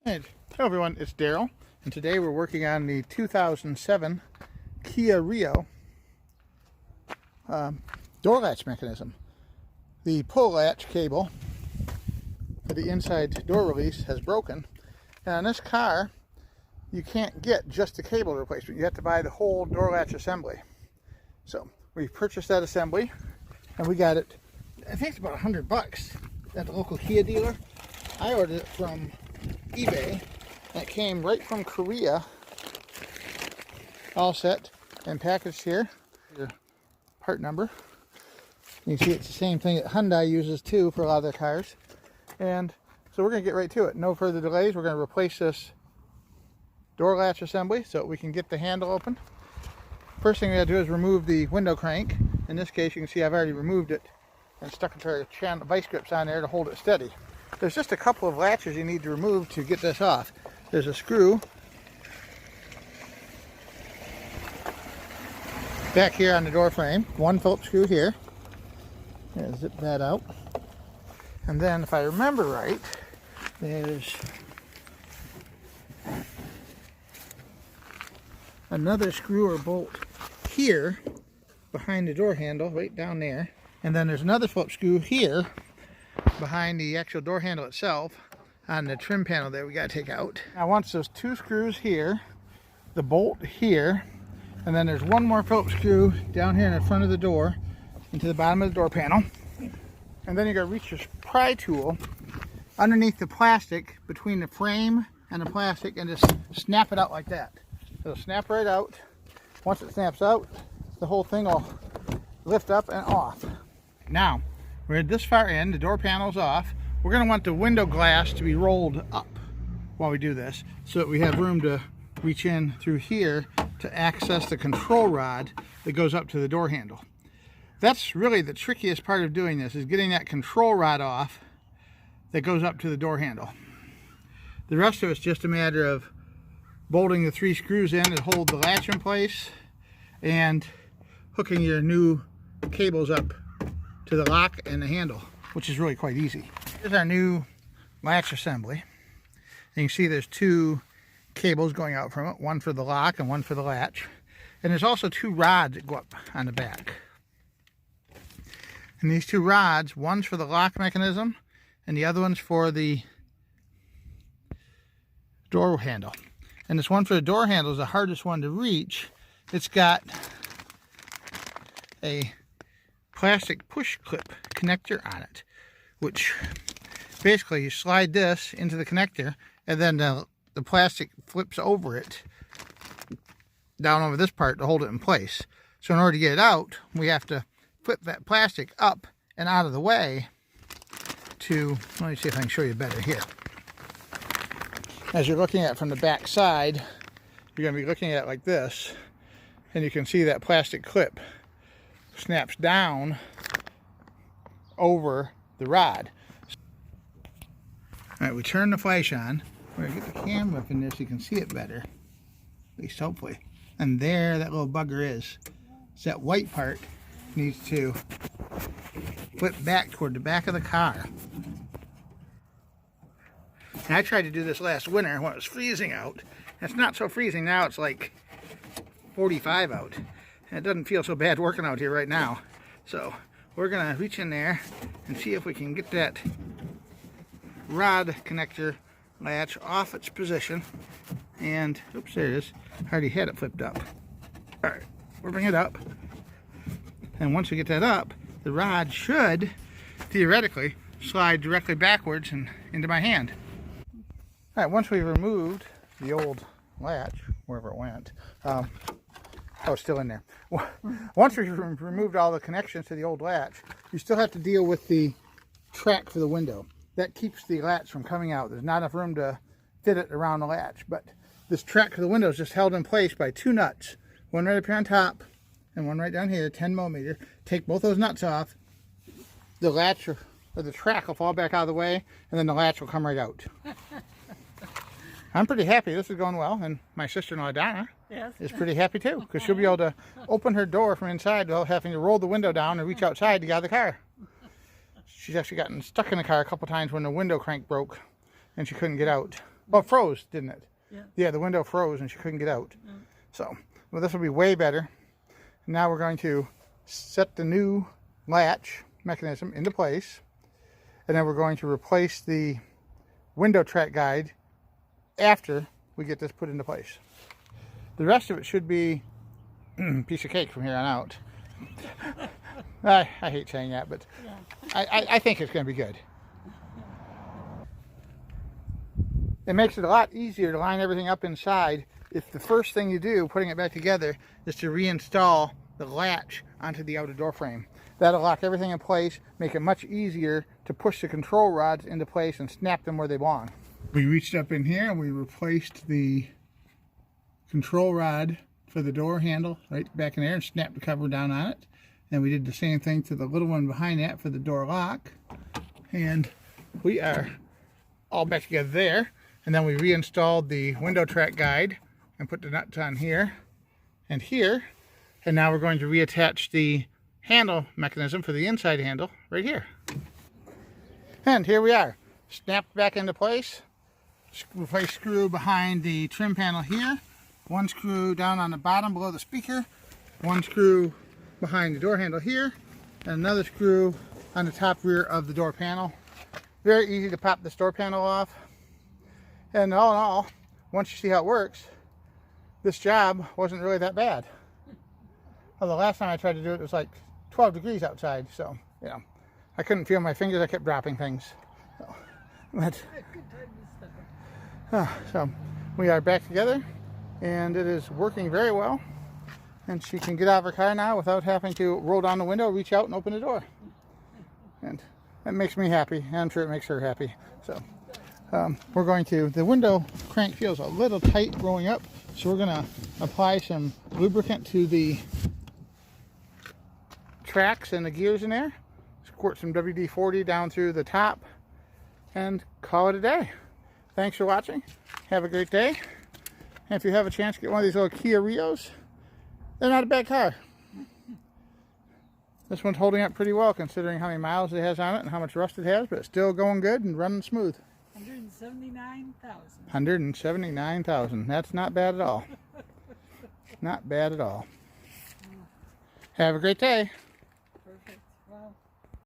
Hey, hello everyone, it's Daryl, and today we're working on the 2007 Kia Rio door latch mechanism. The pull latch cable for the inside door release has broken, and on this car you can't get just the cable replacement. You have to buy the whole door latch assembly. So we purchased that assembly, and we got it, I think it's about $100 at the local Kia dealer. I ordered it from eBay. That came right from Korea, all set and packaged here. Your part number. You can see it's the same thing that Hyundai uses too for a lot of their cars. And so we're going to get right to it. No further delays. We're going to replace this door latch assembly so that we can get the handle open. First thing we got to do is remove the window crank. In this case, you can see I've already removed it and stuck it to our vice grips on there to hold it steady. There's just a couple of latches you need to remove to get this off. There's a screw back here on the door frame, one Phillips screw here. Zip that out. And then, if I remember right, there's another screw or bolt here behind the door handle, right down there. And then there's another Phillips screw here behind the actual door handle itself on the trim panel there we got to take out. Now once those two screws here, the bolt here, and then there's one more Phillips screw down here in the front of the door into the bottom of the door panel. And then you got to reach your pry tool underneath the plastic between the frame and the plastic and just snap it out like that. It'll snap right out. Once it snaps out, the whole thing will lift up and off. Now we're this far in, the door panel's off. We're going to want the window glass to be rolled up while we do this so that we have room to reach in through here to access the control rod that goes up to the door handle. That's really the trickiest part of doing this, is getting that control rod off that goes up to the door handle. The rest of it's just a matter of bolting the three screws in that hold the latch in place and hooking your new cables up to the lock and the handle, which is really quite easy. Here's our new latch assembly. And you can see there's two cables going out from it, one for the lock and one for the latch. And there's also two rods that go up on the back. And these two rods, one's for the lock mechanism and the other one's for the door handle. And this one for the door handle is the hardest one to reach. It's got a plastic push clip connector on it, which basically you slide this into the connector and then the plastic flips over it down over this part to hold it in place. So in order to get it out, we have to flip that plastic up and out of the way to, let me see if I can show you better here. As you're looking at it from the back side, you're going to be looking at it like this, and you can see that plastic clip snaps down over the rod. Alright, we turn the flash on. We're going to get the camera up in this so you can see it better. At least hopefully. And there that little bugger is. So that white part needs to flip back toward the back of the car. And I tried to do this last winter when it was freezing out. It's not so freezing now, it's like 45 out. And it doesn't feel so bad working out here right now. So we're going to reach in there and see if we can get that rod connector latch off its position. And, oops, there it is. I already had it flipped up. Alright, we'll bring it up. And once we get that up, the rod should, theoretically, slide directly backwards and into my hand. Alright, once we've removed the old latch, wherever it went, oh, it's still in there. Once we've removed all the connections to the old latch, you still have to deal with the track for the window. That keeps the latch from coming out. There's not enough room to fit it around the latch, but this track for the window is just held in place by two nuts. One right up here on top and one right down here, 10 millimeter. Take both those nuts off, the latch or the track will fall back out of the way, and then the latch will come right out. I'm pretty happy this is going well, and my sister-in-law Donna is pretty happy too, because she'll be able to open her door from inside without having to roll the window down and reach outside to get out of the car. She's actually gotten stuck in the car a couple times when the window crank broke and she couldn't get out. Well, it froze, didn't it? Yeah. Yeah, the window froze and she couldn't get out. So, well, this will be way better. Now we're going to set the new latch mechanism into place. And then we're going to replace the window track guide after we get this put into place. The rest of it should be a piece of cake from here on out. I hate saying that, but I think it's going to be good. It makes it a lot easier to line everything up inside if the first thing you do, putting it back together, is to reinstall the latch onto the outer door frame. That'll lock everything in place, make it much easier to push the control rods into place and snap them where they belong. We reached up in here and we replaced the control rod for the door handle right back in there and snapped the cover down on it. And we did the same thing to the little one behind that for the door lock. And we are all back together there. And then we reinstalled the window track guide and put the nuts on here and here. And now we're going to reattach the handle mechanism for the inside handle right here. And here we are, snapped back into place. Replace screw behind the trim panel here, one screw down on the bottom below the speaker, one screw behind the door handle here, and another screw on the top rear of the door panel. Very easy to pop this door panel off. And all in all, once you see how it works, this job wasn't really that bad. Well, the last time I tried to do it, it was like 12 degrees outside, so, you know, I couldn't feel my fingers, I kept dropping things. So, but, so we are back together, and it is working very well. And she can get out of her car now without having to roll down the window, reach out, and open the door. And that makes me happy, and I'm sure it makes her happy. So we're going to, the window crank feels a little tight rolling up, so we're going to apply some lubricant to the tracks and the gears in there. Squirt some WD-40 down through the top and call it a day. Thanks for watching. Have a great day. And if you have a chance, get one of these little Kia Rios. They're not a bad car. This one's holding up pretty well considering how many miles it has on it and how much rust it has, but it's still going good and running smooth. 179,000. 179,000. That's not bad at all. Not bad at all. Have a great day.